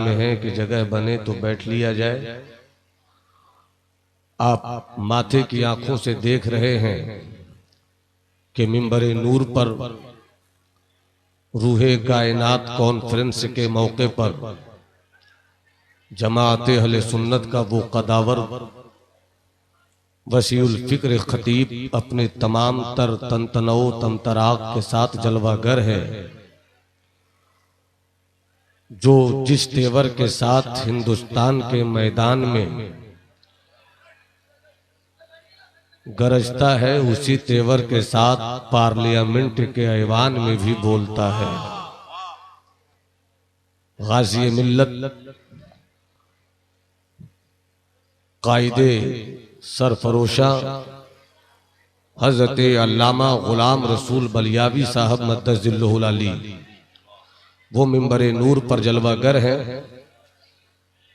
में है कि जगह बने तो बैठ लिया जाए। आप माथे की आंखों से देख रहे हैं कि मिंबरे नूर पर रूहे कायनात कॉन्फ्रेंस के मौके पर जमाअते अहले सुन्नत का वो कदावर वसीउल फिक्र खतीब अपने तमाम तर तनतनो तमतराक के साथ जलवागर है, जो जिस तेवर के साथ हिंदुस्तान के मैदान में गरजता है उसी तेवर के साथ पार्लियामेंट के ऐवान में भी बोलता है। गाज़ी मिल्लत कायदे सरफरोशा हजरत अल्लामा गुलाम रसूल बलियावी साहब मद्दज़िल्लुहुल अली वो मिंबरे नूर पर जलवागर है।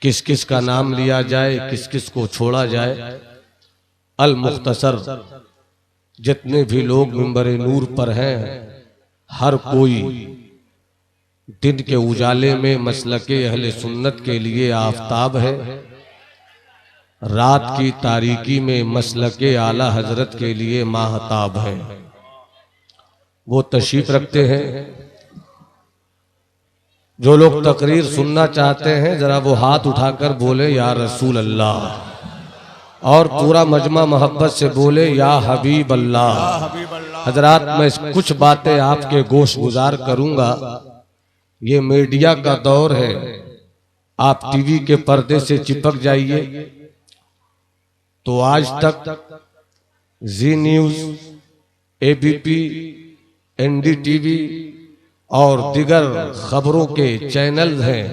किस किस का नाम लिया जाए, किस किस को छोड़ा जाए। अल मुख्तसर जितने भी लोग मिंबरे नूर पर हैं, हर कोई दिन के उजाले में मसलके अहले सुन्नत के लिए आफताब है, रात की तारीकी में मसलके आला हजरत के लिए माहताब है। वो तशरीफ रखते हैं। जो लोग तकरीर सुनना चाहते हैं जरा वो हाथ उठाकर बोले या रसूल अल्लाह, और पूरा मजमा मोहब्बत से बोले या हबीब अल्लाह। हजरात, मैं कुछ बातें आपके गोश गुजार करूंगा। ये मीडिया का दौर है, आप टीवी के पर्दे से चिपक जाइए तो आज तक जी न्यूज, एबीपी, एनडीटीवी और दिगर खबरों के चैनल हैं,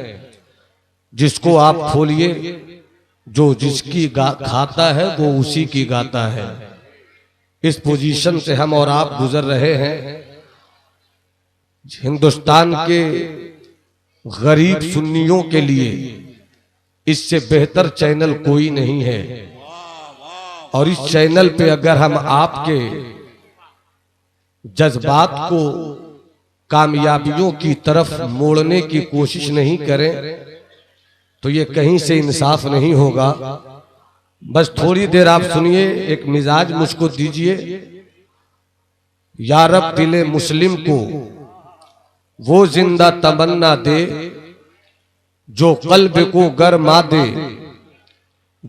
जिसको आप खोलिए जो जिसकी खाता है वो उसी की गाता है। इस पोजीशन से हम और आप गुजर रहे हैं। हिंदुस्तान के गरीब सुन्नियों के लिए इससे बेहतर चैनल कोई नहीं है, और इस चैनल पे अगर हम आपके जज्बात को कामयाबियों की तरफ मोड़ने की कोशिश नहीं करें तो ये कहीं से इंसाफ नहीं होगा। बस थोड़ी देर आप सुनिए, एक मिजाज मुझको दीजिए। या रब दिले मुस्लिम को वो जिंदा तमन्ना दे, जो कल्ब को गरमा दे,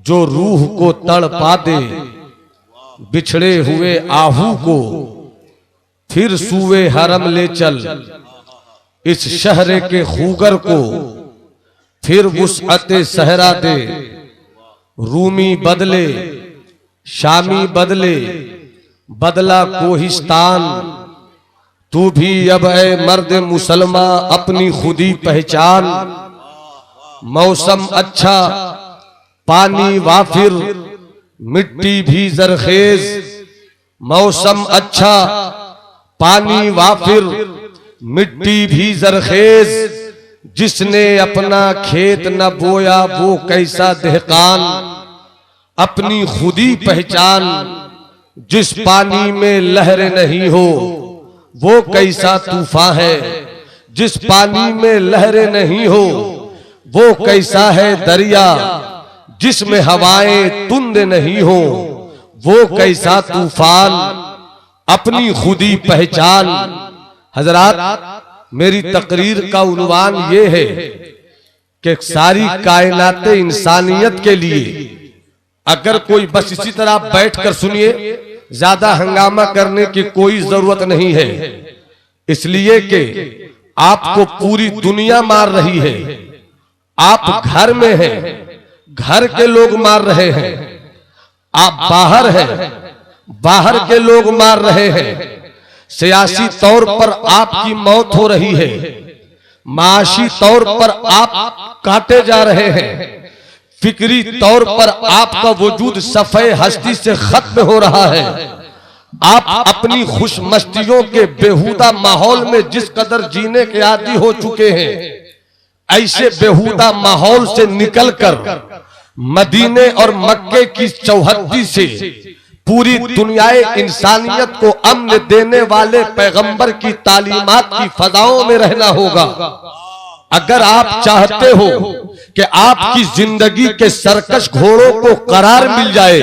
जो रूह को तड़पा दे, बिछड़े हुए आहू को फिर सूवे हरम ले चल, इस शहर के खूगर को फिर वुसअते सहरा दे। रूमी बदले, शामी बदले, बदला कोहिस्तान, तू भी अब ए मर्द मुसलमा अपनी खुदी पहचान। मौसम अच्छा, पानी वाफिर, मिट्टी भी जरखेज। मौसम अच्छा, पानी वाफिर, मिट्टी भी जरखेज। जिसने अपना खेत न बोया वो कैसा देहकान, अपनी खुदी पहचान। जिस पानी में लहरें नहीं हो वो कैसा तूफान है, जिस पानी में लहरें नहीं हो वो कैसा है दरिया। जिसमें हवाएं तुंद नहीं हो वो कैसा तूफान, अपनी खुदी पहचान। हजरात, मेरी तकरीर का उन्वान ये है कि सारी कायनात इंसानियत के लिए अगर कोई बस इसी तरह बैठकर सुनिए, ज्यादा हंगामा करने की कोई जरूरत नहीं है, इसलिए कि आपको पूरी दुनिया मार रही है। आप घर में हैं, घर के लोग मार रहे हैं। आप बाहर हैं, बाहर के लोग मार रहे हैं। सियासी तौर पर आपकी मौत हो रही है, माशी तौर पर आप काटे जा रहे हैं, फिक्री तौर पर आपका वजूद सफ़े हस्ती से खत्म हो रहा है। आप अपनी खुशमस्तियों के बेहुदा माहौल में जिस कदर जीने के आदी हो चुके हैं, ऐसे बेहुदा माहौल से निकलकर मदीने और मक्के की चौहद्दी से पूरी दुनियाए इंसानियत को अमन देने वाले पैगंबर की तालीमात की फजाओं में रहना होगा। अगर आप चाहते हो कि आपकी जिंदगी के सरकश घोड़ों को करार मिल जाए,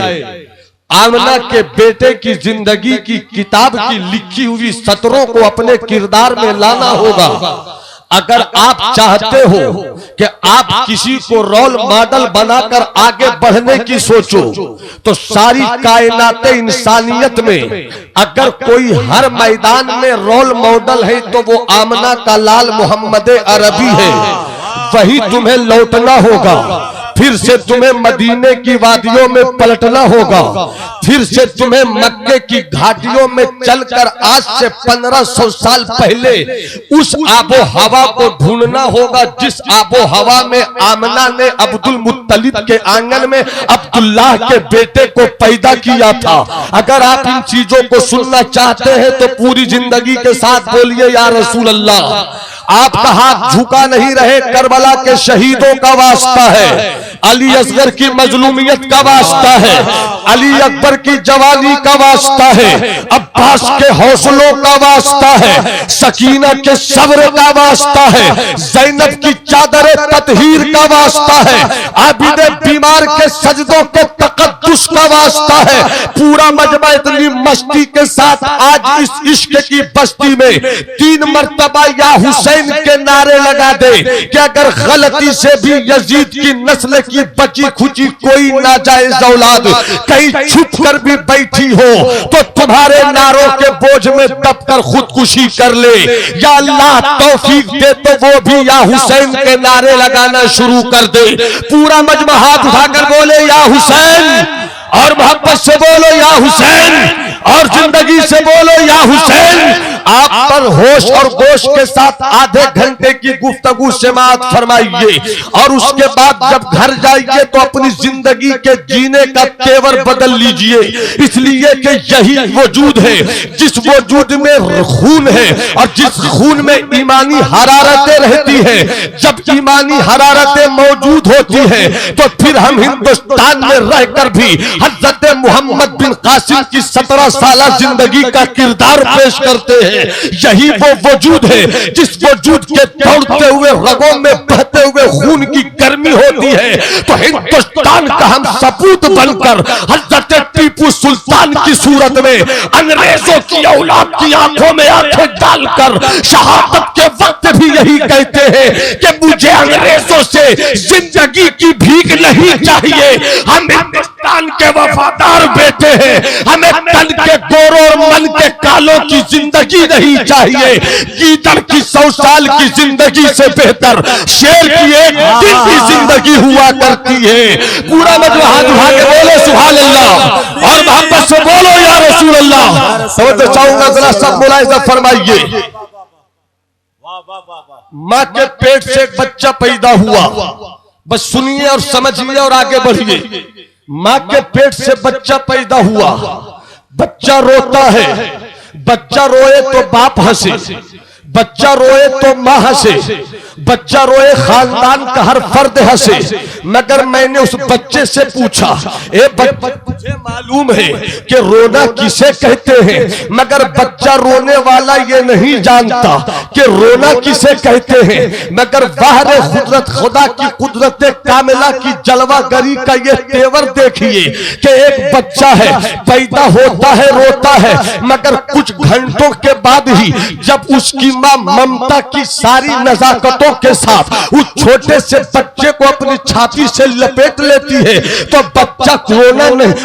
आमना के बेटे की जिंदगी की किताब की लिखी हुई सतरों को अपने किरदार में लाना होगा। अगर आप चाहते हो कि आप किसी को रोल मॉडल बनाकर आगे बढ़ने की सोचो, तो सारी कायनात इंसानियत में अगर कोई हर मैदान में रोल मॉडल है तो वो आमना का लाल मोहम्मद अरबी है। वही तुम्हें लौटना होगा, फिर से तुम्हें मदीने की वादियों में पलटना होगा, फिर से तुम्हें मक्के की घाटियों में चलकर आज से 1500 साल पहले उस आबो हवा को ढूंढना होगा जिस आबो हवा में आमना ने अब्दुल मुत्तलिब के आंगन में अब्दुल्लाह के बेटे को पैदा किया था। अगर आप इन चीजों को सुनना चाहते हैं तो पूरी जिंदगी के साथ बोलिए या रसूल अल्लाह। आपका हाथ झुका नहीं रहे, करबला के शहीदों का वास्ता है, अली असगर की मजलूमियत का वास्ता है, अली अकबर की जवानी का वास्ता है, अब्बास के हौसलों का वास्ता है, सकीना के सब्र का वास्ता है, ज़ैनब की चादर ततहीर का वास्ता है, आबिद बीमार के सजदों के तकद्दुस का वास्ता है। पूरा मजमा इतनी मस्ती के साथ आज इस इश्क की बस्ती में 3 मर्तबा या हुसैन के नारे लगा दे कि अगर गलती से भी यजीद की नस्ल की बची खुची कोई नाजायज औलाद कहीं छुप कर भी बैठी हो तो तुम्हारे नारों के बोझ में दबकर खुदकुशी कर ले। या अल्लाह तौफीक दे तो वो भी या हुसैन के नारे लगाना शुरू कर दे। पूरा मजमा हाथ उठाकर बोले या हुसैन, और मोहब्बत से बोलो या हुसैन, और जिंदगी से बोलो या हुसैन। आप पर होश और गोश के साथ आधे घंटे की गुफ्तगू समाअत फरमाइए और उसके बाद जब घर जाइए तो अपनी जिंदगी के जीने का तेवर बदल लीजिए, इसलिए कि यही वजूद है जिस वजूद में खून है और जिस खून में ईमानी हरारतें रहती है। जब ईमानी हरारतें मौजूद होती है तो फिर हम हिंदुस्तान में रहकर भी हजरत मोहम्मद बिन कासिम की 17 साल जिंदगी का किरदार पेश करते हैं। यही वो वजूद है जिस वजूद के दौड़ते हुए रगों में बहते हुए खून की गर्मी होती है। तो हिंदुस्तान का हम सपूत बनकर हजरत टीपू सुल्तान की सूरत में अंग्रेजों की औलाद की आंखों में आंखें डालकर शहादत के वक्त भी यही कहते हैं कि मुझे अंग्रेजों से जिंदगी की भीख नहीं चाहिए। हम हिंदुस्तान के वफादार बेटे हैं, हमें तन के गोरों और मन के कालों की जिंदगी नहीं चाहिए। गीदड़ की 100 साल की जिंदगी से बेहतर शेर की एक दिन की जिंदगी हुआ करती है। पूरा मजमा हाथ उठा के बोलो सुभान अल्लाह और मोहब्बत से बोलो या रसूल अल्लाह। समझते चाहूंगा जरा सब मुलाहिजा फरमाइए। मां के पेट से एक बच्चा पैदा हुआ, बस सुनिए और समझिए और आगे बढ़िए। मां के पेट से बच्चा पैदा हुआ, बच्चा रोता है, बच्चा रोए तो बाप हंसे, बच्चा रोए तो मां हंसे, बच्चा रोए खानदान का हर फर्द हंसे। मगर मैंने उस बच्चे से पूछा, ए मुझे मालूम है कि रोना किसे कहते हैं, मगर बच्चा रोने वाला ये नहीं जानता कि रोना किसे कहते हैं। मगर बाहर कुदरत खुदा की कुदरत कामिला की जलवागरी का ये तेवर देखिए कि एक बच्चा है, पैदा होता है, रोता है, मगर कुछ घंटों के बाद ही जब उसकी मां ममता की सारी नजाकतों के साथ उस छोटे से बच्चे को अपनी छाती से लपेट लेती है तो बच्चा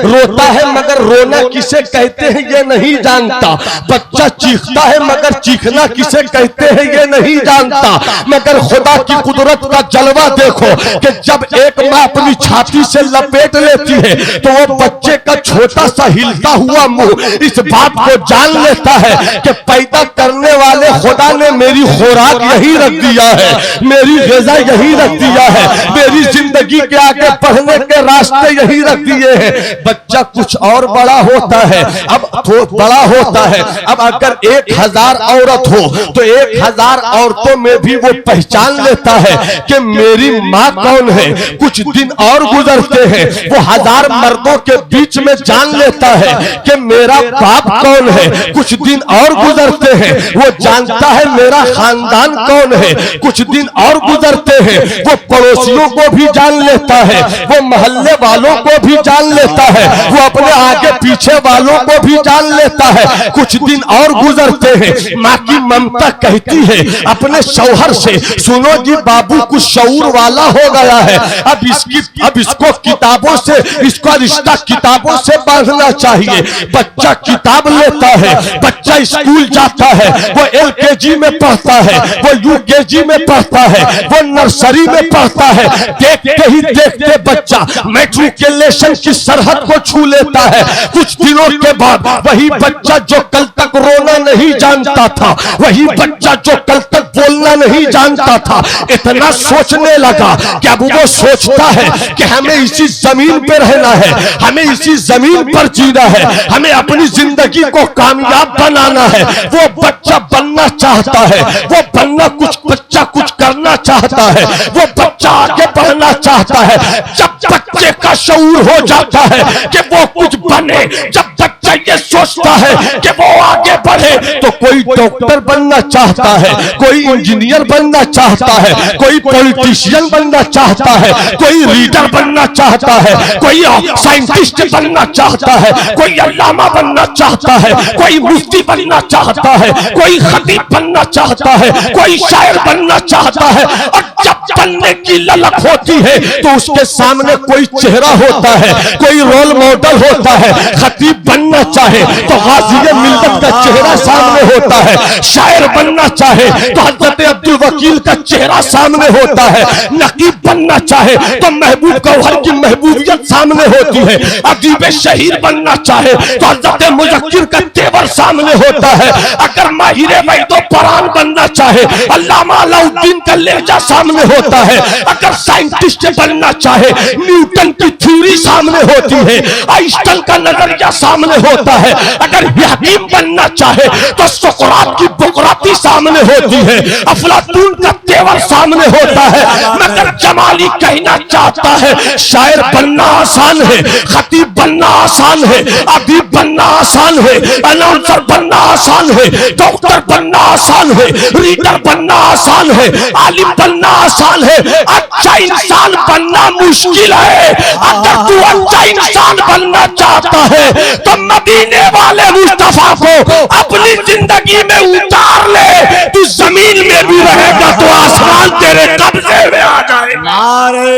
रोता है, मगर रोना किसे कहते हैं ये नहीं जानता। बच्चा चीखता है, मगर चीखना किसे कहते हैं ये नहीं जानता। मगर खुदा की कुदरत का जलवा देखो कि जब एक मां अपनी छाती से लपेट लेती है तो वो बच्चे का छोटा सा हिलता हुआ मुंह इस बात को जान लेता है कि पैदा करने वाले खुदा ने मेरी खुराक यही रख दिया है, मेरी ग़िज़ा यही रख दिया है, मेरी जिंदगी जिंदगी के आगे बढ़ने के रास्ते यही रख दिए हैं। बच्चा कुछ और बड़ा होता है, अब बड़ा होता है, अब अगर 1000 औरत हो तो 1000 औरतों में भी वो पहचान लेता है कि मेरी माँ कौन है। कुछ दिन और गुजरते हैं, वो 1000 मर्दों के बीच में जान लेता है कि मेरा बाप कौन है। कुछ दिन और गुजरते हैं, वो जानता है मेरा खानदान कौन है। कुछ दिन और गुजरते हैं, वो पड़ोसियों को भी जान लेता है, वो मोहल्ले वालों को भी जान लेता है, वो अपने आगे पीछे वालों को भी जान लेता है। कुछ दिन और गुजरते हैं, माँ की ममता कहती है अपने शौहर से, सुनो जी बाबू कुछ शऊर वाला हो गया है, अब इसको किताबों से, इसका रिश्ता किताबों से बांधना चाहिए। बच्चा किताब लेता है, बच्चा स्कूल जाता है, वो LKG में पढ़ता है, वो UKG में पढ़ता है, वो नर्सरी में पढ़ता है। देखते ही देखते बच्चा मैट्रिकुलेशन की सरहद को छू लेता है। कुछ दिनों के बाद वही बच्चा जो कल तक रोना नहीं जानता था, वही बच्चा जो कल तक बोलना नहीं जानता था, इतना सोचने लगा कि अब वो सोचता है कि हमें इसी जमीन पे रहना है, हमें इसी जमीन पर जीना है, हमें अपनी जिंदगी को कामयाब बनाना है। वो बच्चा बनना चाहता है, वो बनना बच्चा कुछ करना चाहता है, वो बच्चा आगे बढ़ना चाहता है। जब बच्चे का शऊर हो जाता है कि वो कुछ बने, जब बच्चा ये सोचता है कि वो आगे बढ़े, तो कोई डॉक्टर बनना चाहता है, कोई इंजीनियर बनना चाहता है, कोई पॉलिटिशियन बनना चाहता है, कोई लीडर बनना चाहता है, कोई साइंटिस्ट बनना चाहता है, कोई अल्लामा बनना चाहता है, कोई मुफ्ती बनना चाहता है, कोई खतीब बनना चाहता है, कोई शायर बनना चाहता है। और जब बनने की ललक होती है तो उसके सामने कोई चेहरा होता है, कोई रोल मॉडल होता है। खतीब बनना चाहे तो गाज़ी मिल्लत का चेहरा सामने होता है, शायर बनना चाहे तो हज़रत अब्दुल वकील का चेहरा सामने होता है, नकीब बनना चाहे तो महबूब गौहर की महबूबियत सामने होती है, अदीब शहीर बनना चाहे तो हज़रत मुज़क्किर का तेवर सामने होता है, अगर माहिर वैदो कुरान बनना चाहे अल्लामा अलाउद्दीन का लहजा सामने होता है, अगर साइंटिस्ट बनना चाहे न्यूटन की थ्योरी सामने होती है, आइंस्टाइन का नजरिया सामने होता है, अगर हकीम बनना चाहे तो सुकरात की बुकराती सामने होती है, अफलातून का तेवर सामने होता है। मगर जमाली कहना चाहता है शायर बनना आसान है, खतीब बनना आसान है, अदीब बनना आसान है, अनाउंसर बनना आसान है, डॉक्टर बनना आसान है, रीडर बनना आसान है, आलिम बनना आसान है। अच्छा इंसान बनना मुश्किल है। अगर तू अच्छा इंसान बनना चाहता है तो मदीने वाले मुस्तफा को अपनी जिंदगी में उतार ले, तू जमीन में भी रहेगा तो आसमान तेरे कब्जे में आ जाएगा। नारे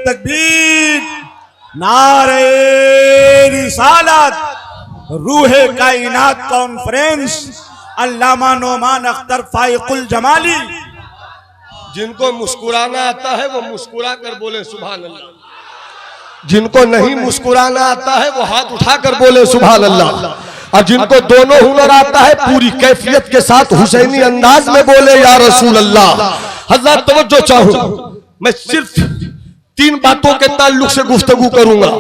तकबीर, नारे रिसालत, रूहे कायनात कॉन्फ्रेंस, अल्लामा नोमान अख्तर फाइकुल जमाली। जिनको मुस्कुराना आता है वो मुस्कुरा कर बोले सुभान अल्लाह, जिनको नहीं मुस्कुराना आता है वो हाथ उठाकर बोले सुभान अल्लाह, और जिनको दोनों हुनर आता है पूरी कैफियत के साथ हुसैनी अंदाज में बोले या रसूल अल्लाह। हज़रत तवज्जो चाहूं, मैं सिर्फ 3 बातों के ताल्लुक से गुफ्तगू करूंगा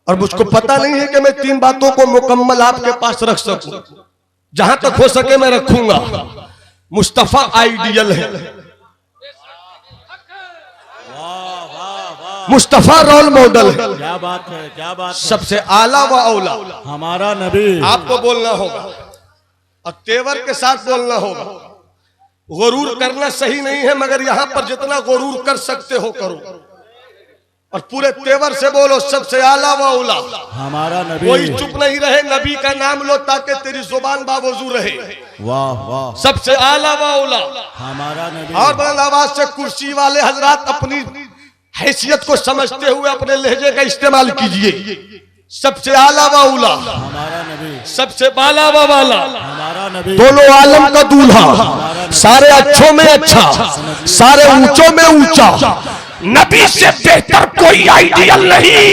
और मुझको पता नहीं है कि मैं 3 बातों को मुकम्मल आपके पास रख सकूं, जहां तक हो सके मैं रखूंगा। मुस्तफा आइडियल है, मुस्तफा रोल मॉडल है। क्या बात है, क्या बात है। सबसे आला व औला हमारा नबी। आपको बोलना होगा और तेवर के साथ बोलना होगा। गुरूर करना सही नहीं है, मगर यहां पर जितना गुरूर कर सकते हो करो और पूरे तेवर से बोलो सबसे आला व औला हमारा नबी। कोई चुप नहीं रहे, नबी का नाम लो ताकि तेरी जुबान बावजू रहे। वाह वाह। सबसे आला व औला हमारा नबी। और बुलंद आवाज से कुर्सी वाले हजरात अपनी हैसियत को समझते हुए अपने लहजे का इस्तेमाल कीजिए। सबसे आला व औला हमारा नबी, सबसे बाला व बाला हमारा नबी, दोनों आलम का दूल्हा, सारे अच्छों में अच्छा, सारे ऊंचों में ऊंचा, नबी से बेहतर कोई आइडियल नहीं।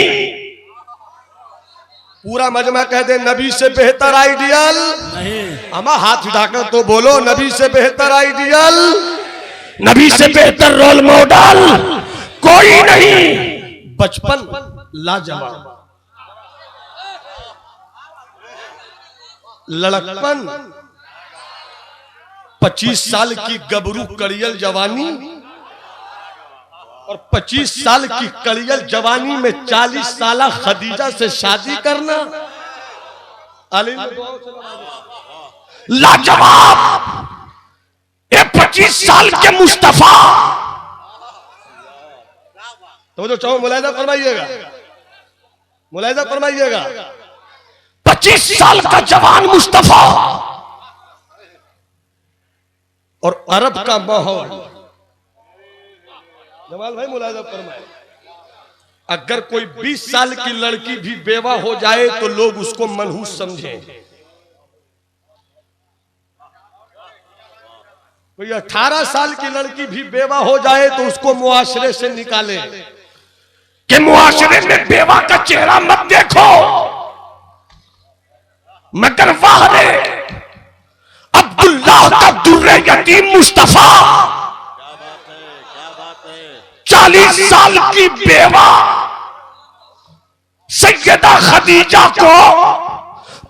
पूरा मजमा कह दे नबी से बेहतर आइडियल नहीं। अमा हाथ उठाकर तो बोलो नबी से बेहतर आइडियल, नबी से बेहतर रोल मॉडल, कोई नहीं, बचपन लाजवाब, लड़कपन 25 साल की गबरू कड़ियल जवानी, और 25 साल की कड़ियल जवानी में 40 साल खदीजा से शादी करना, लाजवाब। ये 25 साल के मुस्तफा, तो जो चाहो मुलाहिजा फरमाइएगा, मुलाहिजा फरमाइएगा। 25 साल का जवान मुस्तफा और अरब का माहौल। जमाल भाई मुलाहिजा फरमाए, अगर कोई 20 साल की लड़की भी बेवा हो जाए तो लोग उसको मनहूस समझें। कोई 18 साल की लड़की भी बेवा हो जाए तो उसको मुआशरे से निकाले कि मुआशरे में बेवा का चेहरा मत देखो, मगर वाह रे अब्दुल्लाह का दुर्रे यतीम मुस्तफा, 40 साल की बेवा सैयदा खदीजा को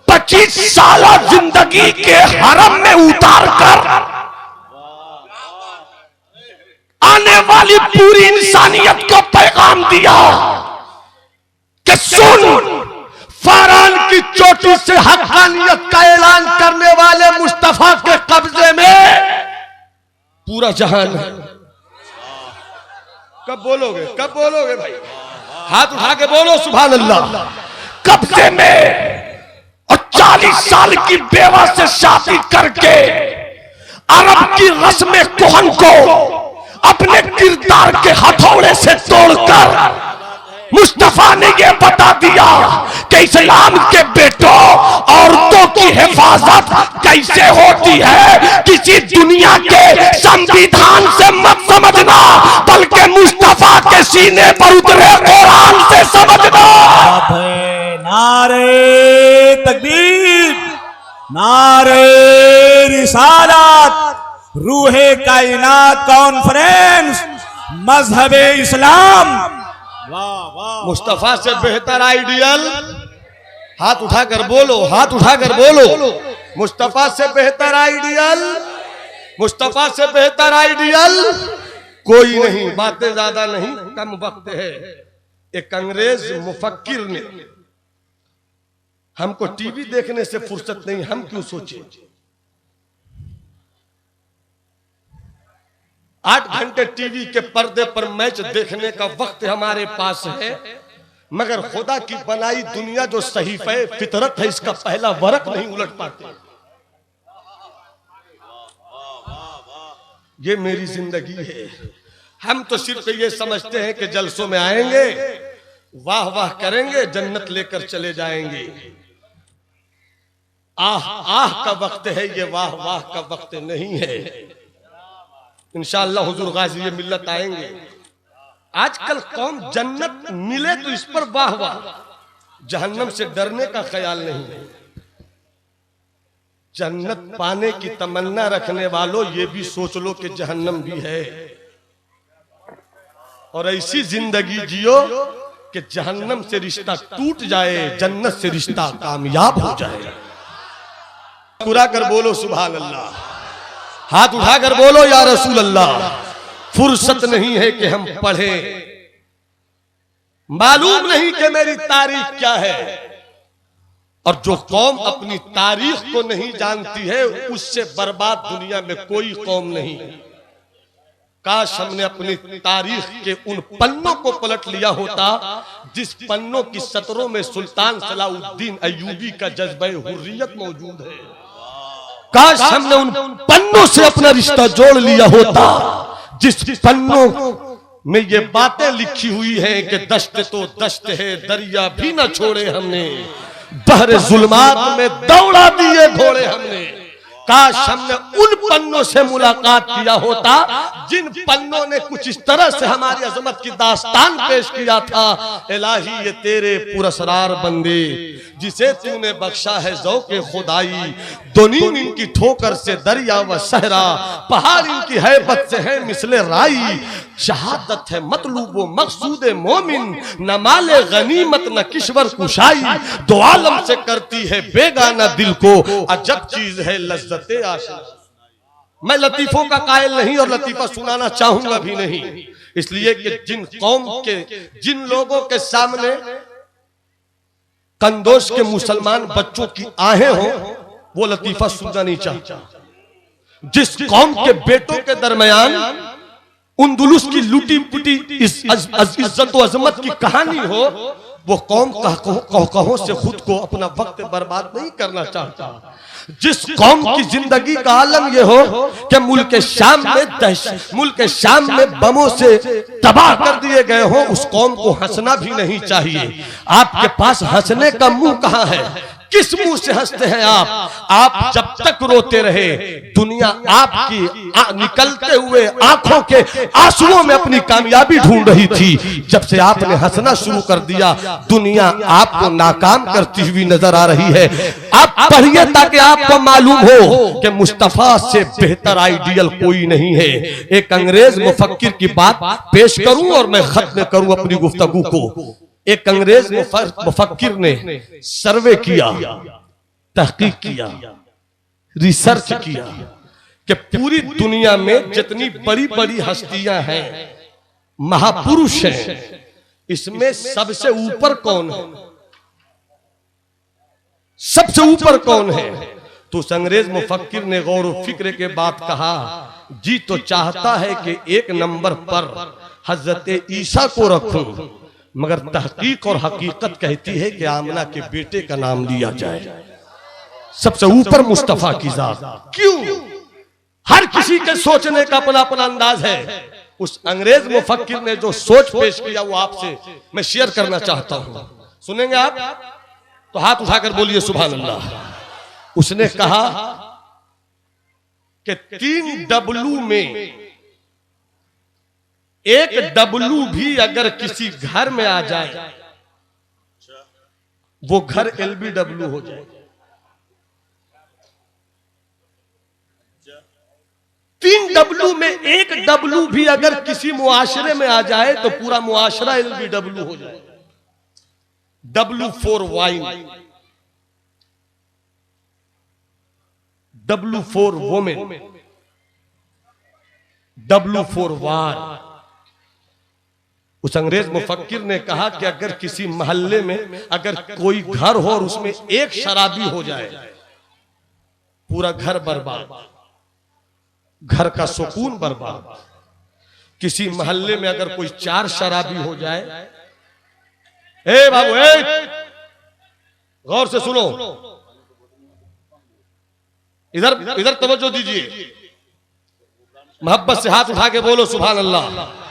25 साल जिंदगी के हरम में उतार कर आने वाली पूरी इंसानियत को पैगाम दिया कि सुन, फारान की चोटी से हक्कानियत का ऐलान करने वाले मुस्तफा के कब्जे में पूरा जहान है। कब बोलोगे, कब बोलोगे भाई? हाथ उठा के बोलो सुभान अल्लाह। कब्जे में, और 40 साल की बेवा से शादी करके अरब की रस्म कोहन को अपने किरदार के हथौड़े से तोड़कर मुस्तफा ने यह बता दिया कि इस्लाम के बेटों, औरतों की हिफाजत कैसे होती है किसी दुनिया के संविधान से मत समझना, बल्कि मुस्तफा के सीने पर उतरे कुरान से समझना। नारे तकबीर, नारे रिसालत, रूहे कायनात कॉन्फ्रेंस, मजहबे इस्लाम। वाह वाह। मुस्तफा से बेहतर आइडियल, हाथ उठाकर बोलो, हाथ उठाकर बोलो। मुस्तफा से बेहतर आइडियल, मुस्तफा से बेहतर आइडियल कोई नहीं। बातें ज्यादा नहीं, कम वक्त है। एक अंग्रेज मुफक्किर ने, हमको टीवी देखने से फुर्सत नहीं, हम क्यों सोचे 8 घंटे टीवी के पर्दे पर मैच देखने का वक्त हमारे पास है, मगर खुदा की बनाई दुनिया जो सहीफे फितरत है इसका पहला वरक नहीं उलट पाते। ये मेरी जिंदगी है। हम तो सिर्फ ये समझते हैं कि जलसों में आएंगे, वाह वाह करेंगे, जन्नत लेकर चले जाएंगे। आह आह का वक्त है, ये वाह वाह का वक्त नहीं है। इंशाअल्लाह हुजूर गाजी ये मिल्लत आएंगे। आजकल कौम जन्नत मिले तो इस पर वाह वाह, जहन्नम से डरने का ख्याल नहीं है। जन्नत पाने की तमन्ना रखने वालों, ये भी सोच लो कि जहन्नम भी है, और ऐसी जिंदगी जियो कि जहन्नम से रिश्ता टूट जाए, जन्नत से रिश्ता कामयाब हो जाए। पूरा कर बोलो सुभान अल्लाह। हाथ उठाकर बोलो या रसूल अल्लाह। फुर्सत नहीं है कि हम पढ़े, मालूम नहीं कि मेरी तारीख क्या है, और जो कौम अपनी तारीख को नहीं जानती है उससे बर्बाद दुनिया में कोई कौम नहीं। काश हमने अपनी तारीख के उन पन्नों को पलट लिया होता जिस पन्नों की सतरों में सुल्तान सलाउद्दीन अय्यूबी का जज्बे हुर्रियत मौजूद है। काश हमने उन पन्नों से अपना रिश्ता जोड़ लिया होता जिस पन्नों में ये बातें लिखी हुई हैं कि दश्त तो दश्त है, दरिया भी न छोड़े हमने, बहरे जुल्मात में दौड़ा दिए घोड़े हमने। काश हमने उन पन्नों से मुलाकात किया होता जिन पन्नों ने कुछ इस तरह से हमारी अजमत की दास्तान पेश किया था। इलाही ये तेरे पुरस्रार बंदे जिसे तूने बख्शा है ज़ौक़े खुदाई। दो नीम इनकी ठोकर से दरिया व सहरा, पहाड़ इनकी हैबत से है मिसले राई। शहादत है मतलूब व मकसूद मोमिन, न माले गनीमत न किश्वर कुशाई। दो आलम से करती है बेगाना दिल को, अजब चीज है लज्जते आशिक़। मैं लतीफों का कायल नहीं और लतीफा सुनाना चाहूंगा भी नहीं, इसलिए कि जिन कौम के, जिन लोगों के सामने कंदोश के मुसलमान बच्चों की आहें हो, वो लतीफा सुनना नहीं चाहता। जिस कौम के बेटों के दरमियान उंदुलुस की लूटी पुटी इज्जत व अजमत की कहानी हो, वो कौम कहों से खुद को अपना वक्त बर्बाद नहीं करना चाहता। जिस कौम की जिंदगी का आलम ये हो कि मुल्क शाम में बमों से तबाह कर दिए गए हो, उस कौम को हंसना भी नहीं चाहिए। आपके पास हंसने का मुंह कहां है? किस मुंह से हंसते हैं आप जब तक रोते रहे, दुनिया आपकी निकलते हुए आंखों के आंसुओं में अपनी कामयाबी ढूंढ रही थी। जब से आपने हंसना शुरू कर दिया, दुनिया आपको नाकाम करती हुई नजर आ रही है। आप पढ़िए ताकि आपको मालूम हो कि मुस्तफा से बेहतर आइडियल कोई नहीं है। एक अंग्रेज मुफक्किर की बात पेश करूं और मैं खत्म करूं अपनी गुफ्तगू को। एक अंग्रेज मुफक्किर ने सर्वे किया, तहकीक किया, रिसर्च किया कि पूरी दुनिया में जितनी बड़ी बड़ी हस्तियां हैं, महापुरुष हैं, इसमें सबसे ऊपर कौन है? सबसे ऊपर कौन है? तो उस अंग्रेज मुफक्किर ने गौर व फिक्र के बाद कहा, जी तो चाहता है कि एक नंबर पर हजरत ईसा को रखूं, मगर तहकीक और हकीकत कहती है कि आमना के बेटे का नाम लिया जाए। सबसे ऊपर मुस्तफा की जात। क्यों? हर किसी के सोचने का अपना अपना अंदाज है। उस अंग्रेज मुफक्किर ने जो सोच पेश किया वो आपसे मैं शेयर करना चाहता हूं। सुनेंगे आप? तो हाथ उठाकर बोलिए सुभान अल्लाह। उसने कहा कि 3 डब्लू में एक डब्लू भी अगर किसी घर में आ जाए, वो घर LBW हो जाए। 3 डब्लू में एक डब्लू भी अगर किसी मुआशरे में आ जाए तो पूरा मुआशरा LBW हो जाए। W for wine, W for women, W for वार। उस अंग्रेज मुफक्किर ने कहा कि अगर किसी मोहल्ले में अगर कोई घर हो और उसमें एक शराबी हो जाए, पूरा घर बर्बाद, घर का सुकून बर्बाद। किसी मोहल्ले में अगर कोई 4 शराबी हो जाए, ए बाबू गौर से सुनो, इधर तवज्जो दीजिए, मोहब्बत से हाथ उठा के बोलो सुभान अल्लाह।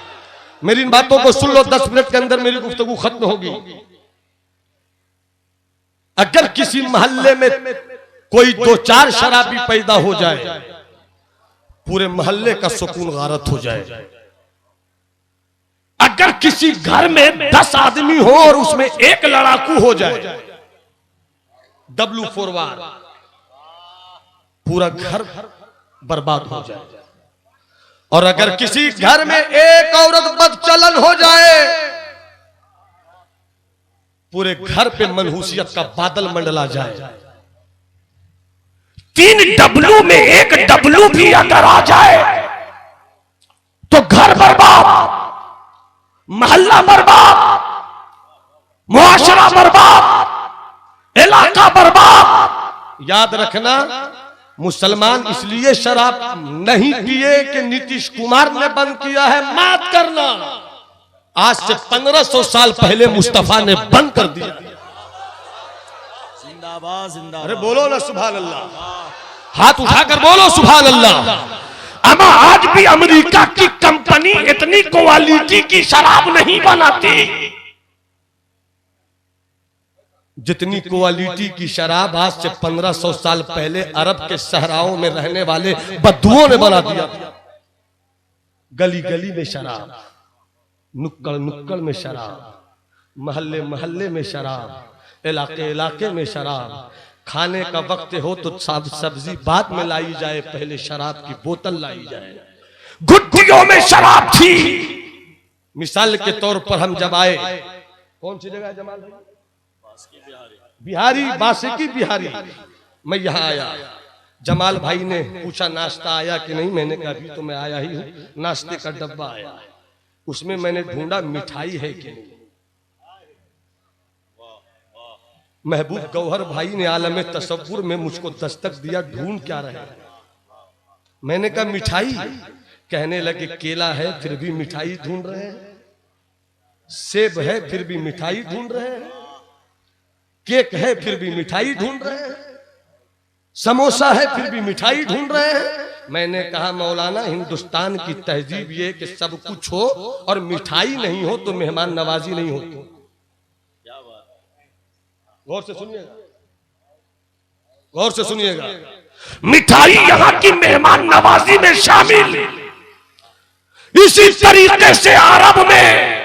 मेरी इन बातों को सुन लो, 10 मिनट के अंदर मेरी गुफ्तगू खत्म होगी। अगर किसी मोहल्ले में कोई 2-4 शराबी पैदा हो जाए, पूरे मोहल्ले का सुकून गारत हो जाए। अगर किसी घर में 10 आदमी हो और उसमें एक लड़ाकू हो जाए, W फॉर वार, पूरा घर बर्बाद हो जाए। और अगर किसी घर में एक औरत बदचलन हो जाए, पूरे घर पे मनहूसियत का बादल मंडला जाए। 3 डब्लू में एक डब्लू भी अगर आ जाए तो घर बर्बाद, मोहल्ला बर्बाद, मुआशरा बर्बाद, इलाका बर्बाद। याद रखना, मुसलमान इसलिए शराब नहीं पिए कि नीतीश कुमार ने बंद किया है, मात करना। आज से 1500 साल पहले मुस्तफा ने बंद कर दिया। जिंदाबाद जिंदाबाद। अरे बोलो ना सुभान अल्लाह, हाथ उठाकर बोलो सुभान अल्लाह। अमा आज भी अमेरिका की कंपनी इतनी क्वालिटी की शराब नहीं बनाती जितनी क्वालिटी की शराब आज से 1500 साल पहले अरब के सहराओं में रहने वाले बद्दुओं ने बना दिया। गली गली में शराब, नुक्कड़ नुक्कड़ में शराब, महल्ले महल्ले में शराब, इलाके इलाके में शराब, खाने का वक्त हो तो सब्जी बाद में लाई जाए, पहले शराब की बोतल लाई जाए। गुड्डियों में शराब थी। मिसाल के तौर पर हम जब आए, कौन सी जगह जमाल भाई? बिहारी, बासिकी बिहारी। मैं यहाँ आया, जमाल भाई ने पूछा नाश्ता आया कि नहीं, मैंने कहा अभी तो मैं आया ही हूँ, नाश्ते का डब्बा आया है। उसमें मैंने ढूंढा मिठाई है कि नहीं। महबूब गौहर भाई ने आलम तसव्वुर में मुझको दस्तक दिया, ढूंढ क्या रहे हैं? मैंने कहा मिठाई। कहने लगे केला है फिर भी मिठाई ढूंढ रहे हैं, सेब है फिर भी मिठाई ढूंढ रहे हैं, केक है फिर भी मिठाई ढूंढ रहे हैं, समोसा है फिर भी मिठाई ढूंढ रहे हैं। मैंने कहा मौलाना, हिंदुस्तान की तहजीब ये कि सब कुछ हो और मिठाई नहीं हो तो मेहमान नवाजी नहीं होती। गौर से सुनिएगा, गौर से सुनिएगा। मिठाई यहाँ की मेहमान नवाजी में शामिल। इसी तरीके से अरब में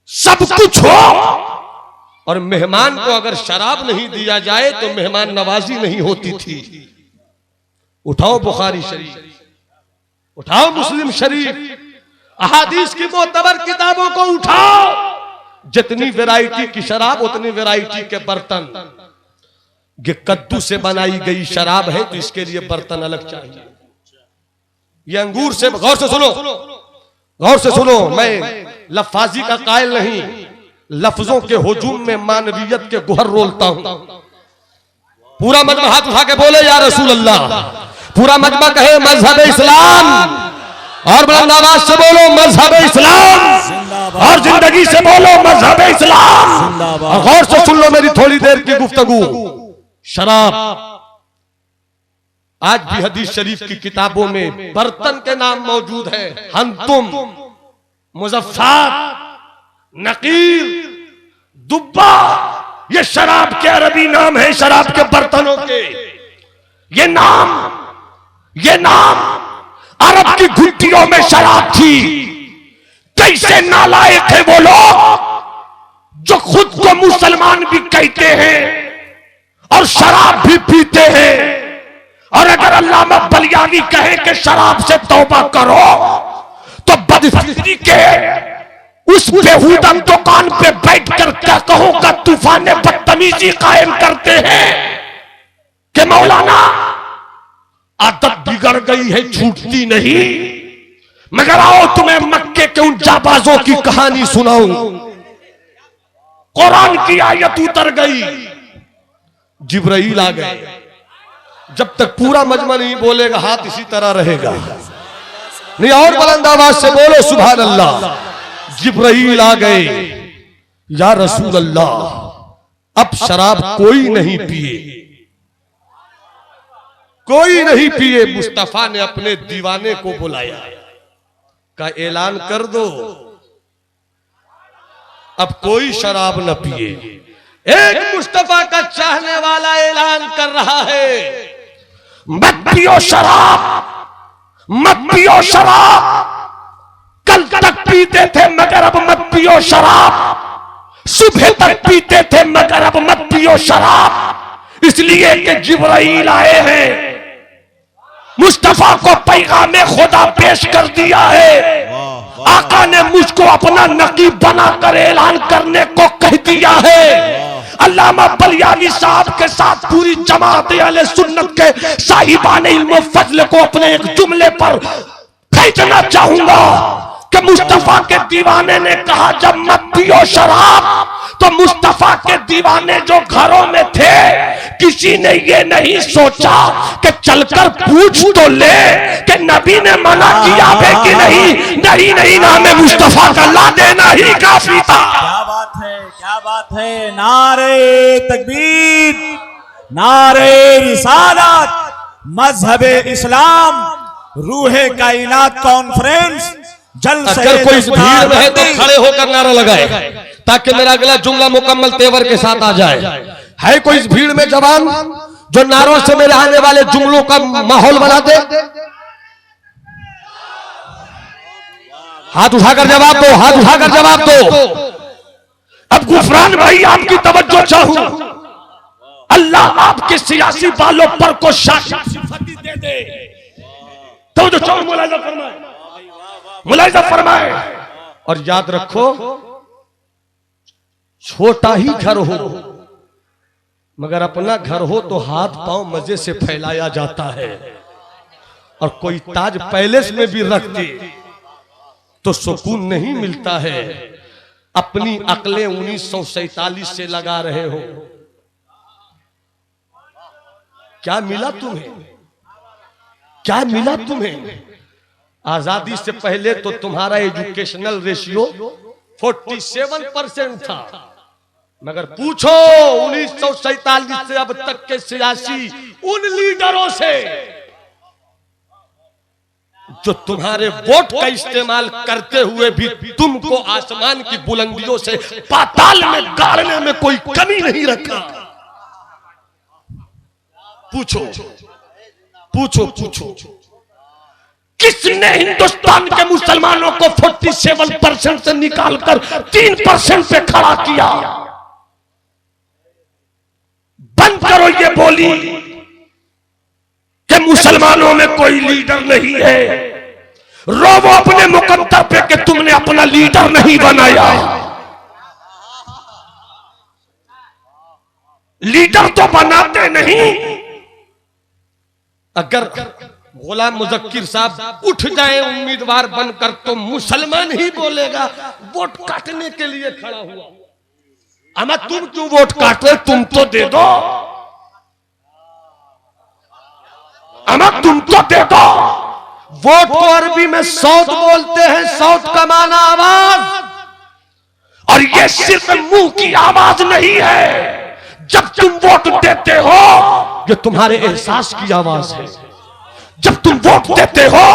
सब कुछ हो और मेहमान को अगर शराब नहीं दिया जाए तो मेहमान नवाजी नहीं होती थी। उठाओ बुखारी शरीफ, उठाओ मुस्लिम शरीफ, अहादीस की मोतबर किताबों को उठाओ। जितनी वैरायटी की शराब उतनी वैरायटी के बर्तन। ये कद्दू से बनाई गई शराब है तो इसके लिए बर्तन अलग चाहिए। ये अंगूर से, गौर से सुनो, गौर से सुनो, मैं लफ्फाजी का कायल नहीं, लफ्जों के हुजूम में मानवियत के गुहर रोलता हूं। पूरा मजमा हाथ उठा के बोले या रसूल अल्लाह। पूरा मजमा कहे मजहब इस्लाम, और बुलंद आवाज से बोलो मजहब इस्लाम, और जिंदगी से बोलो मजहब इस्लाम। और गौर से सुन लो मेरी थोड़ी देर की गुफ्तगू। शराब आज भी हदीस शरीफ की किताबों में बर्तन के नाम मौजूद है। हंतुम, मुजफ्फर, नकीर, दुब्बा, ये शराब के अरबी नाम है, शराब के बर्तनों के। ये नाम अरब की घुट्टियों में शराब थी। कैसे नालायक है वो लोग जो खुद को मुसलमान भी कहते हैं और शराब भी पीते हैं। और अगर अल्लामा बलियानी कहे कि शराब से तौबा करो तो बदफिक्री के उस बेहुदा दुकान पे बैठकर क्या कहोगा? तूफान बदतमीजी कायम करते हैं कि मौलाना आदत बिगड़ गई है, छूटती नहीं। मगर आओ तुम्हें मक्के के उन जाबाजों की कहानी सुनाऊं। कुरान की आयत उतर गई, जिब्राइल आ गए। जब तक पूरा मजमा नहीं बोलेगा हाथ इसी तरह रहेगा। नहीं, और बुलंद आवाज से बोलो सुभान अल्लाह। जिब्राइल आ गए, या रसूल अल्लाह अब शराब कोई नहीं पिए, कोई नहीं पिए। मुस्तफा ने अपने दीवाने को बुलाया, का ऐलान कर दो अब कोई शराब न पिए। एक मुस्तफा का चाहने वाला ऐलान कर रहा है, मत पियो शराब, मत पियो शराब। कल तक पीते थे मगर अब मत पियो शराब। सुबह तक पीते थे मगर अब मत पियो शराब। इसलिए कि जिब्राइल आए हैं, मुस्तफा को पैगाम खुदा पेश कर दिया है। आका ने मुझको अपना नकीब बनाकर ऐलान करने को कह दिया है। अल्लामा बलियानी साहब के साथ पूरी जमात अहले सुन्नत के साहिबान इल्म फजल को अपने एक जुमले पर भेजना चाहूंगा कि मुस्तफा के दीवाने ने कहा जब मत पियो शराब, तो मुस्तफा के दीवाने जो घरों में थे किसी ने ये नहीं सोचा कि चलकर पूछ तो ले कि नबी ने मना किया है कि नहीं। नहीं नहीं, नाम मुस्तफा का ला देना ही काफी था। क्या बात है, क्या बात है। नारे तकबीर, नारे रिसालत, मजहब इस्लाम, रूहे कायनात कॉन्फ्रेंस। अगर कोई भीड़ में है तो खड़े होकर नारा लगाए ताकि मेरा अगला जुमला मुकम्मल तेवर के साथ आ जाए। है कोई इस भीड़ में जवान जो नारों से मेरे आने वाले जुमलों का माहौल बना दे? हाथ उठाकर जवाब दो, हाथ उठाकर जवाब दो। अब गुफरान भाई आपकी तवज्जो चाहूं, अल्लाह आपके सियासी बालों पर को शाफी दे दे। तो जो चाहो मुलाहिजा फरमाए, मुलाहिजा फरमाए। और याद रखो, छोटा ही घर हो मगर अपना घर हो तो हाथ पांव मजे से फैलाया जाता है। और कोई ताज पैलेस में भी रख दे तो सुकून नहीं मिलता है। अपनी अकलें 1947 से लगा रहे हो, क्या मिला तुम्हें? क्या मिला तुम्हें? आजादी से पहले तो तुम्हारा एजुकेशनल रेशियो 47% था, मगर पूछो 1947 से अब तक के सियासी उन लीडरों से जो तुम्हारे वोट का इस्तेमाल करते हुए भी तुमको आसमान की बुलंदियों से पाताल में गाड़ने में कोई कमी नहीं रखा। पूछो पूछो पूछो, किसने हिंदुस्तान के मुसलमानों को 47% से निकालकर 3% पे खड़ा किया? बंद करो ये बोली कि मुसलमानों में कोई लीडर नहीं है। रोवो अपने मुकद्दर पे कि तुमने अपना लीडर नहीं बनाया। लीडर तो बनाते नहीं। अगर गुलाम मुजक्किर साहब उठ जाए उम्मीदवार बनकर तो मुसलमान ही बोलेगा वोट काटने के लिए खड़ा हुआ। अमा तुम क्यों वोट काट रहे? तुम तो दे दो, अमा तुम तो दे दो। वोट को अरबी में सौत बोलते हैं, सौत का माना आवाज। और ये सिर्फ मुंह की आवाज नहीं है, जब तुम वोट देते हो ये तुम्हारे एहसास की आवाज है। जब तुम वोट देते हो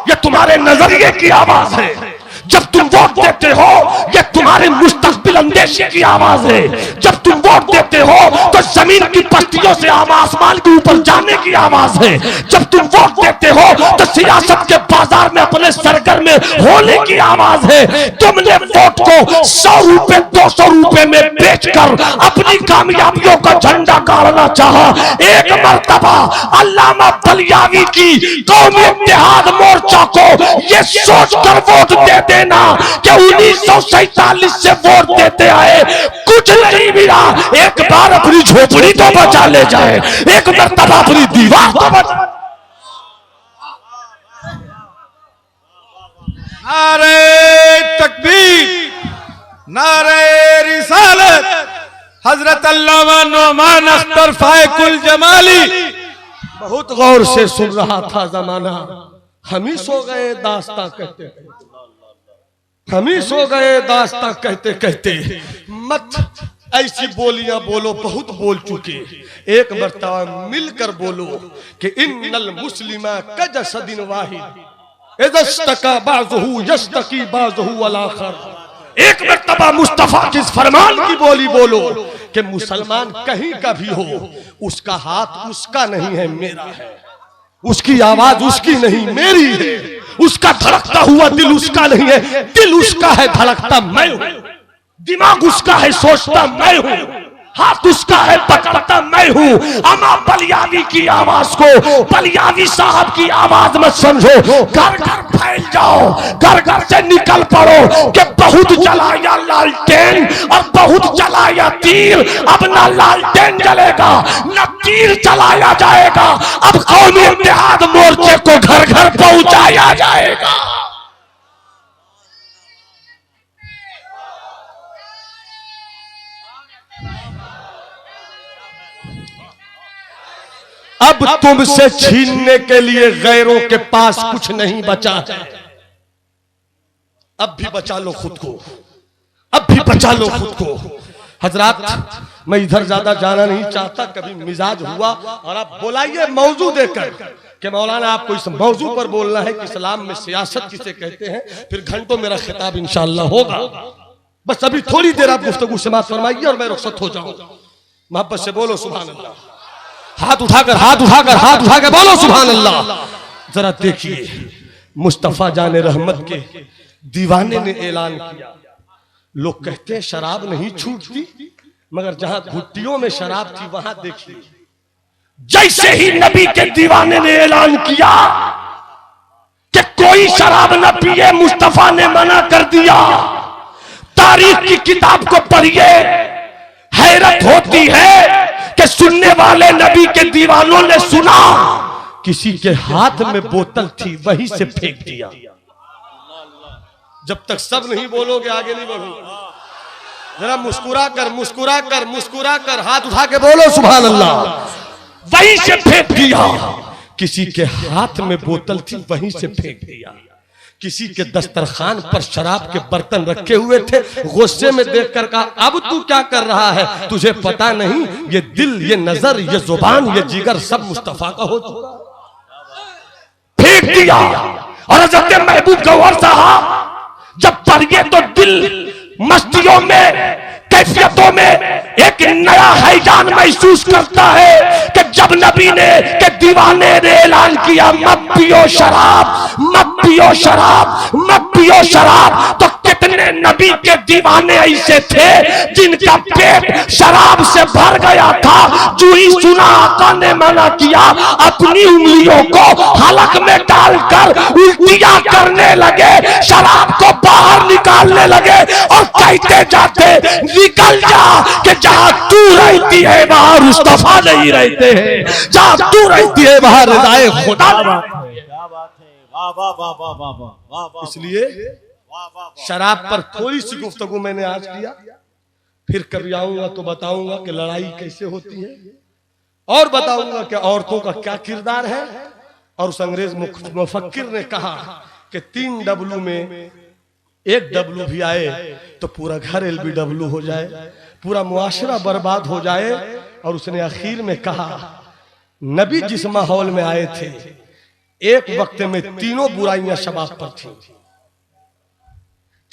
ये तुम्हारे नजरिए की आवाज है। जब तुम वोट देते हो ये तुम्हारे मुस्तकबिल अंदेशी की आवाज है। जब तुम वोट देते हो तो जमीन की पस्तियों से आसमान के ऊपर जाने की आवाज है। जब तुम वोट देते हो तो सियासत के बाजार में अपने सरगर्म में होने की आवाज है। तुमने वोट को 100 रुपए 200 रुपए में बेचकर अपनी कामयाबियों का झंडा गाड़ना चाहा। एक मर्तबा अल्लामा बलियावी की कौमी इत्तेहाद मोर्चा को ये सोचकर वोट दे देना कि 1947 से वोट देते आए, कुछ नहीं मिला। एक बार अपनी झोपड़ी तो बचा ले जाए, एक मर्तबा अपनी दीवार तो बचा। नारे तकबीर, नारे रिसालत, हजरत अल्लामा नौमान अख्तर फायकुल जमाली। बहुत गौर से सुन रहा था जमाना। हम ही सो गए दास्तां कहते, हम ही सो गए दास्तां कहते कहते। मत ऐसी बोलियां बोलो, बहुत बोल चुके। एक मर्तबा मिलकर बोलो कि इन्नल मुस्लिमा कजसदिन वाहिद इज़स्तका बाज़ुहु यस्तकी बाज़ुहु अल आखर। एक मर्तबा मुस्तफा की फरमान की बोली बोलो कि मुसलमान कहीं का भी हो, उसका हाथ उसका नहीं है, मेरा है। उसकी आवाज उसकी नहीं, मेरी है। उसका धड़कता हुआ दिल उसका नहीं है, दिल उसका है, धड़कता मैं हूं। दिमाग उसका है, सोचता मैं हूं। हाथ उसका है, पकड़ता मैं हूं। अमा बलियावी की आवाज को बलियावी साहब की आवाज मत समझो। घर घर फैल जाओ, घर घर से निकल पड़ो कि बहुत जलाया लालटेन और बहुत जलाया तीर, अब ना लालटेन जलेगा न तीर जलाया जाएगा। अब कौमी इत्तेहाद मोर्चे को घर घर पहुंचाया जाएगा। अब तुमसे छीनने के लिए गैरों के पास कुछ नहीं बचा है। अब भी बचा लो खुद को, अब भी बचा लो खुद को। हजरात, मैं इधर ज्यादा जाना नहीं चाहता। कभी मिजाज हुआ और आप बुलाइए मौजू देकर कि मौलाना आपको इस मौजू पर बोलना है कि इस्लाम में सियासत किसे कहते हैं, फिर घंटों मेरा खिताब इंशाअल्लाह होगा। बस अभी थोड़ी देर आप गुफ्तगू समाप्त फरमाइए और मैं रुखसत हो जाऊं। मोहब्बत से बोलो सुभान अल्लाह। हाथ उठाकर बोलो सुभान अल्लाह। जरा देखिए, मुस्तफा जाने रहमत के दीवाने ने ऐलान किया लोग कहते हैं शराब नहीं छूटती, मगर जहां घुट्टियों में शराब थी वहां देखिए। जैसे ही नबी के दीवाने ने ऐलान किया कि कोई शराब न पिए, मुस्तफा ने मना कर दिया। तारीख की किताब को पढ़िए, हैरत होती है कि सुनने वाले नबी के दीवानों ने सुना किसी के हाथ में बोतल थी, वहीं से फेंक दिया। जब तक सब नहीं बोलोगे आगे नहीं बढ़ूंगा। जरा मुस्कुरा कर मुस्कुरा कर मुस्कुरा कर हाथ उठा के बोलो सुभान अल्लाह। वहीं से फेंक दिया। किसी के हाथ में बोतल थी, वहीं से फेंक दिया। किसी के दस्तरखान पर शराब के बर्तन रखे हुए थे, गुस्से में देखकर कहा अब तू क्या कर रहा है, तुझे पता नहीं ये दिल, ये नजर, ये जुबान, ये जिगर सब मुस्तफा का हो चुका। फेंक दिया। और हज़रत महबूब गौहर साहब जब पढ़िए तो दिल मस्तियों में, कैफियतों में एक नया हैजान महसूस करता है कि जब नबी ने के दीवाने ने ऐलान किया मत पियो शराब, मत पियो शराब, मत पियो शराब, तो कितने नबी के दीवाने ऐसे थे जिनका पेट शराब से भर गया था। जो ही सुना आका ने मना किया, अपनी उंगलियों को हलक में डालकर उल्टियां करने लगे, शराब को बाहर निकालने लगे और कहते जाते निकल जा कि जहां तू रहती है वहां मुस्तफा नहीं रहते हैं, जहां तू रहती है वहां रज़ाए खुदा। इसलिए शराब पर थोड़ी सी गुफ्तगू मैंने आज किया, फिर कभी आऊंगा तो बताऊंगा कि लड़ाई कैसे होती है, और बताऊंगा कि औरतों का क्या किरदार है। और उस अंग्रेज मुफक्किर ने कहा कि 3 डब्लू में 1 डब्लू भी आए तो पूरा घर LBW हो जाए, पूरा मुआशरा बर्बाद हो जाए। और उसने आखिर में कहा नबी जिस माहौल में आए थे एक वक्त में तीनों बुराइयां शबाब पर थी,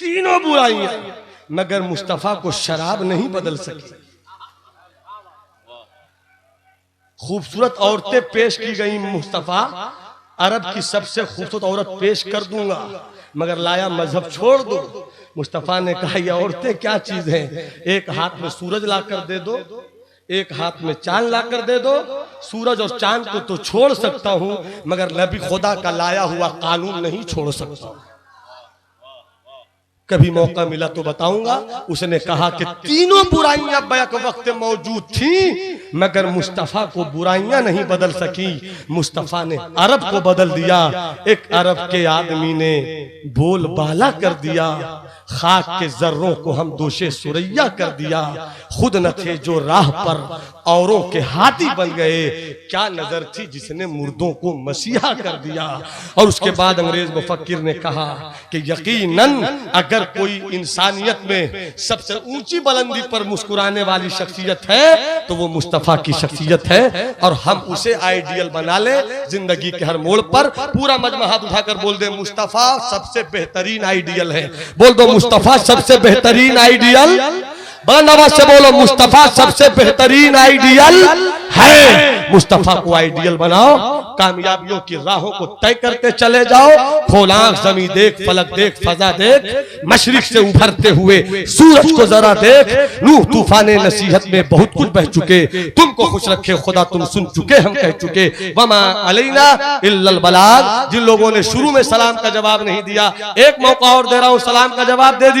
तीनों बुराइयां, मगर मुस्तफा को शराब नहीं बदल सकी। खूबसूरत औरतें पेश की गई, मुस्तफा अरब की सबसे खूबसूरत औरत पेश कर दूंगा, मगर लाया मजहब छोड़ दो। मुस्तफा ने कहा ये औरतें क्या चीज हैं, एक हाथ में सूरज लाकर दे दो, एक हाथ में चांद लाकर दे दो। सूरज और चांद को तो छोड़ सकता हूं, मगर नबी खुदा का लाया हुआ कानून नहीं छोड़ सकता। कभी मौका मिला तो बताऊंगा। उसने कहा कि तीनों बुराइयां बैक वक्त मौजूद थी, मगर मुस्तफा को बुराइयां नहीं बदल सकी। मुस्तफा ने अरब को बदल दिया। एक अरब के आदमी ने बोल बाला कर दिया, खाक के जर्रों को हम दोषे सुरैया कर दिया। खुद न थे जो राह पर औरों के हाथी बन गए, क्या नजर थी जिसने मुर्दों को मसीहा कर दिया। और उसके बाद अंग्रेज मुफक्किर ने कहा कि यकीनन अगर कोई इंसानियत में सबसे ऊंची बुलंदी पर मुस्कुराने वाली शख्सियत है तो वो मुस्तफा की शख्सियत है। और हम उसे आइडियल बना ले जिंदगी के हर मोड़ पर। पूरा मजमा हाथ उठाकर बोल दे मुस्तफा सबसे बेहतरीन आइडियल है। बोल दो मुस्तफा सबसे बेहतरीन आइडियल। बुलंद आवाज से बोलो मुस्तफा सबसे बेहतरीन आइडियल है। मुस्तफा को आइडियल बनाओ, कामयाबियों की राहों को तय करते चले जाओ। खोल आंख, ज़मीं देख, फलक देख, फजा देख, मशरिक से उभरते हुए सूरज को जरा देख। नूह तूफाने नसीहत में बहुत कुछ बह चुके, तुमको खुश रखे खुदा तुम सुन चुके, हम कह चुके। वमा अलैना इल्लल बलाग। जिन लोगों ने शुरू में सलाम का जवाब नहीं दिया, एक मौका और दे रहा हूं, सलाम का जवाब दे दिया।